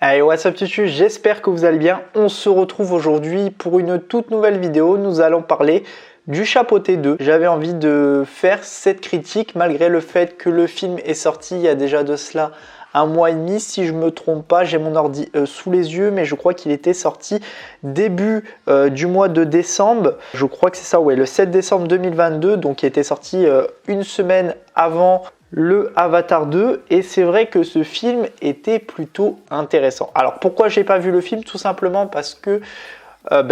Hey, what's up tutu, j'espère que vous allez bien. On se retrouve aujourd'hui pour une toute nouvelle vidéo. Nous allons parler du Chapeauté 2. J'avais envie de faire cette critique malgré le fait que le film est sorti il y a déjà de cela un mois et demi. Si je me trompe pas, j'ai mon ordi sous les yeux, mais je crois qu'il était sorti début du mois de décembre. Je crois que c'est ça, ouais, le 7 décembre 2022, donc il était sorti une semaine avant le Avatar 2, et c'est vrai que ce film était plutôt intéressant. Alors pourquoi j'ai pas vu le film? Tout simplement parce que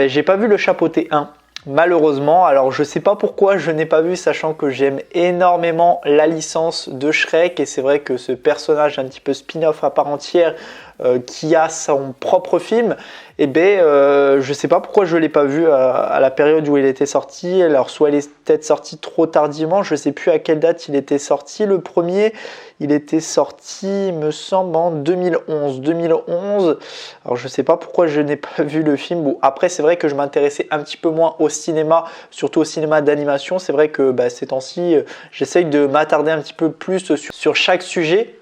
j'ai pas vu le Chapeauté 1 malheureusement. Alors je sais pas pourquoi je n'ai pas vu, sachant que j'aime énormément la licence de Shrek, et c'est vrai que ce personnage un petit peu spin-off à part entière qui a son propre film, je sais pas pourquoi je l'ai pas vu à la période où il était sorti. Alors soit il est peut-être sorti trop tardivement, je sais plus à quelle date il était sorti. Le premier, il était sorti, il me semble, en 2011. Alors je sais pas pourquoi je n'ai pas vu le film. Bon, après c'est vrai que je m'intéressais un petit peu moins au cinéma, surtout au cinéma d'animation. C'est vrai que ces temps-ci, j'essaye de m'attarder un petit peu plus sur chaque sujet.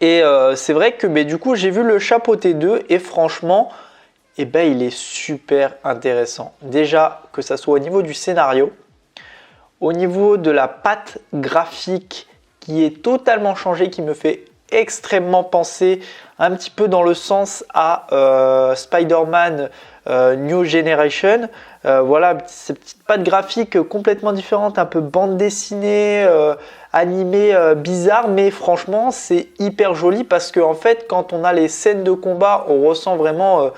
Et c'est vrai que du coup j'ai vu le Chapeauté 2 et franchement il est super intéressant. Déjà que ça soit au niveau du scénario, au niveau de la patte graphique qui est totalement changée, qui me fait extrêmement penser un petit peu dans le sens à Spider-Man New Generation. Voilà, ces petites pattes graphiques complètement différentes, un peu bande dessinée, animé bizarre, mais franchement c'est hyper joli parce que en fait quand on a les scènes de combat on ressent vraiment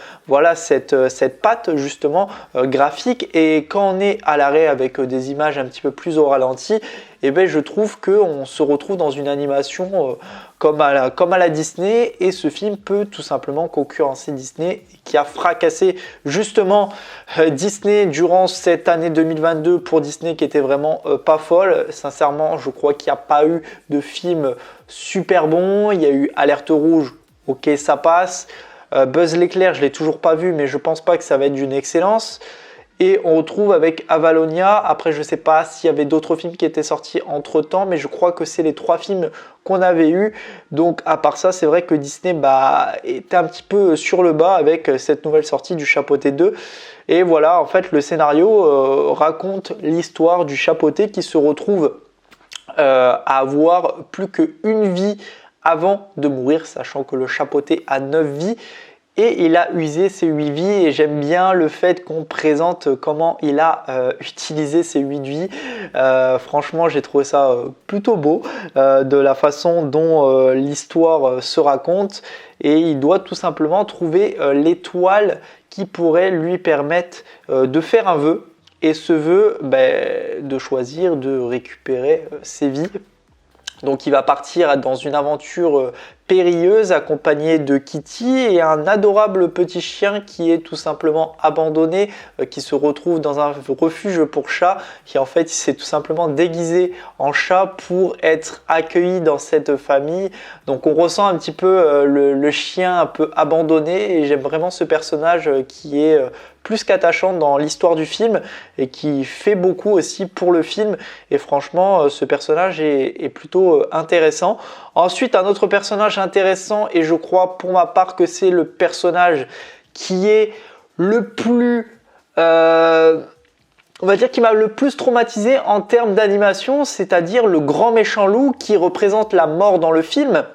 cette patte justement graphique, et quand on est à l'arrêt avec des images un petit peu plus au ralenti, je trouve qu'on se retrouve dans une animation comme à la Disney, et ce film peut tout simplement concurrencer Disney qui a fracassé justement Disney durant cette année 2022 pour Disney, qui était vraiment pas folle. Sincèrement, je crois qu'il n'y a pas eu de film super bon. Il y a eu Alerte Rouge, ok, ça passe. Buzz l'éclair, je l'ai toujours pas vu, mais je pense pas que ça va être d'une excellence. Et on retrouve avec Avalonia. Après, je sais pas s'il y avait d'autres films qui étaient sortis entre temps, mais je crois que c'est les 3 films qu'on avait eu. Donc à part ça, c'est vrai que Disney était un petit peu sur le bas avec cette nouvelle sortie du Chapeauté 2. Et voilà, en fait, le scénario raconte l'histoire du Chapeauté qui se retrouve à avoir plus qu'une vie avant de mourir, sachant que le Chapeauté a 9 vies. Et il a usé ses 8 vies, et j'aime bien le fait qu'on présente comment il a utilisé ces 8 vies. Franchement, j'ai trouvé ça plutôt beau de la façon dont l'histoire se raconte. Et il doit tout simplement trouver l'étoile qui pourrait lui permettre de faire un vœu. Et ce vœu, de choisir de récupérer ses vies. Donc il va partir dans une aventure périlleuse accompagné de Kitty et un adorable petit chien qui est tout simplement abandonné, qui se retrouve dans un refuge pour chats, qui en fait il s'est tout simplement déguisé en chat pour être accueilli dans cette famille. Donc on ressent un petit peu le chien un peu abandonné, et j'aime vraiment ce personnage qui est plus qu'attachant dans l'histoire du film et qui fait beaucoup aussi pour le film. Et franchement, ce personnage est plutôt intéressant. Ensuite, un autre personnage intéressant, et je crois pour ma part que c'est le personnage qui est le plus... on va dire qui m'a le plus traumatisé en termes d'animation, c'est-à-dire le grand méchant loup qui représente la mort dans le film.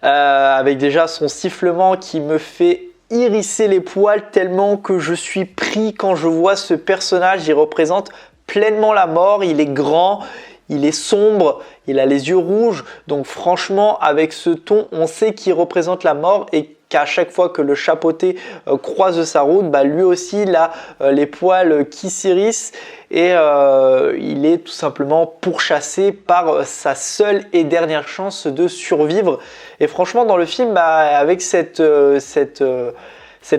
Avec déjà son sifflement qui me fait hérisser les poils tellement que je suis pris quand je vois ce personnage. Il représente pleinement la mort, il est grand, il est sombre, il a les yeux rouges, donc franchement avec ce ton on sait qu'il représente la mort, et qu'à chaque fois que le Chapeauté croise sa route, lui aussi il a les poils qui s'hérissent, et il est tout simplement pourchassé par sa seule et dernière chance de survivre. Et franchement dans le film, avec cette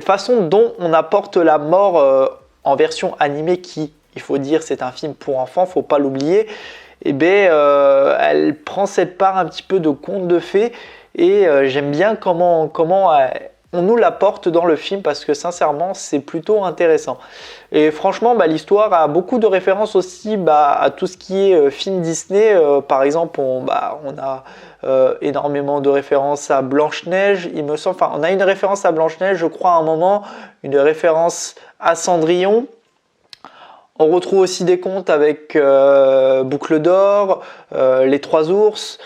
façon dont on apporte la mort en version animée, qui, il faut dire, c'est un film pour enfants, faut pas l'oublier, elle prend cette part un petit peu de conte de fées. Et j'aime bien comment on nous l'apporte dans le film parce que sincèrement c'est plutôt intéressant. Et franchement l'histoire a beaucoup de références aussi à tout ce qui est film Disney. Par exemple on a énormément de références à Blanche-Neige, il me semble. Enfin on a une référence à Blanche-Neige je crois à un moment, une référence à Cendrillon. On retrouve aussi des contes avec Boucle d'Or, Les Trois Ours.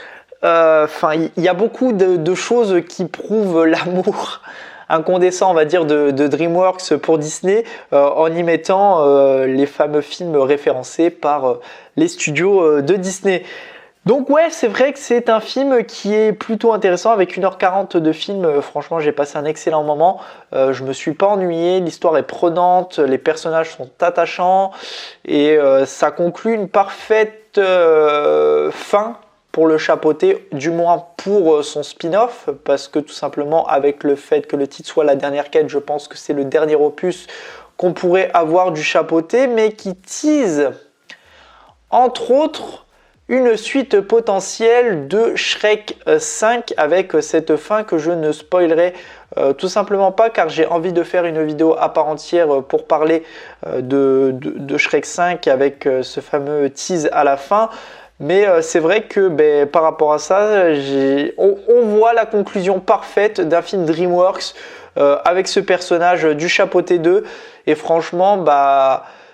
Enfin, il y a beaucoup de choses qui prouvent l'amour incandescent, on va dire, de DreamWorks pour Disney, en y mettant les fameux films référencés par les studios de Disney. Donc ouais, c'est vrai que c'est un film qui est plutôt intéressant avec 1h40 de film. Franchement, j'ai passé un excellent moment. Je me suis pas ennuyé, l'histoire est prenante, les personnages sont attachants et ça conclut une parfaite fin pour le chapeauté, du moins pour son spin-off, parce que tout simplement avec le fait que le titre soit La Dernière Quête, je pense que c'est le dernier opus qu'on pourrait avoir du chapeauté, mais qui tease entre autres une suite potentielle de Shrek 5 avec cette fin que je ne spoilerai tout simplement pas, car j'ai envie de faire une vidéo à part entière pour parler de Shrek 5 avec ce fameux tease à la fin. Mais c'est vrai que par rapport à ça, on voit la conclusion parfaite d'un film DreamWorks avec ce personnage du Chapeauté 2. Et franchement,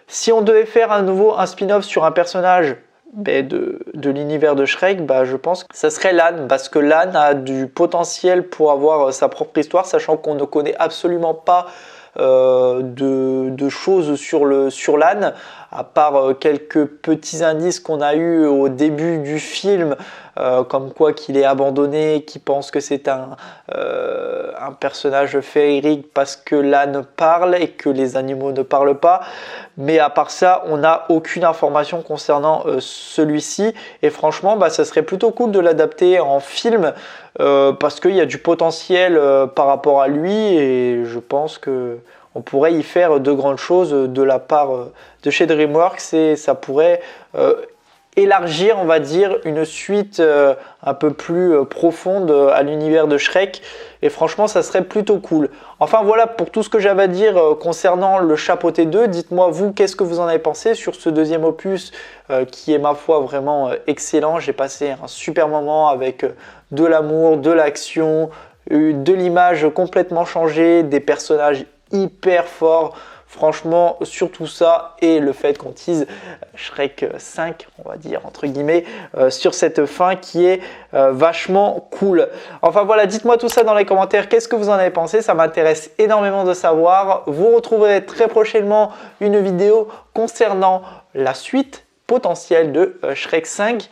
si on devait faire un spin-off sur un personnage de l'univers de Shrek, je pense que ça serait l'âne, parce que l'âne a du potentiel pour avoir sa propre histoire, sachant qu'on ne connaît absolument pas de choses sur l'âne, à part quelques petits indices qu'on a eu au début du film, comme quoi qu'il est abandonné, qu'il pense que c'est un personnage féerique parce que l'âne parle et que les animaux ne parlent pas. Mais à part ça, on n'a aucune information concernant celui-ci. Et franchement, ça serait plutôt cool de l'adapter en film parce qu'il y a du potentiel par rapport à lui. Et je pense qu'on pourrait y faire de grandes choses de la part de chez DreamWorks. Et ça pourrait élargir, on va dire, une suite un peu plus profonde à l'univers de Shrek. Et franchement, ça serait plutôt cool. Enfin voilà pour tout ce que j'avais à dire concernant le Chapeauté 2. Dites-moi vous, qu'est-ce que vous en avez pensé sur ce deuxième opus qui est ma foi vraiment excellent. J'ai passé un super moment avec de l'amour, de l'action, de l'image complètement changée, des personnages hyper forts. Franchement, surtout ça et le fait qu'on tease Shrek 5, on va dire entre guillemets, sur cette fin qui est vachement cool. Enfin voilà, dites-moi tout ça dans les commentaires, qu'est-ce que vous en avez pensé? Ça m'intéresse énormément de savoir. Vous retrouverez très prochainement une vidéo concernant la suite potentielle de Shrek 5.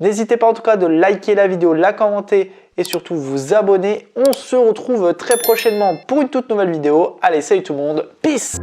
N'hésitez pas en tout cas de liker la vidéo, la commenter et surtout vous abonner. On se retrouve très prochainement pour une toute nouvelle vidéo. Allez, salut tout le monde, peace!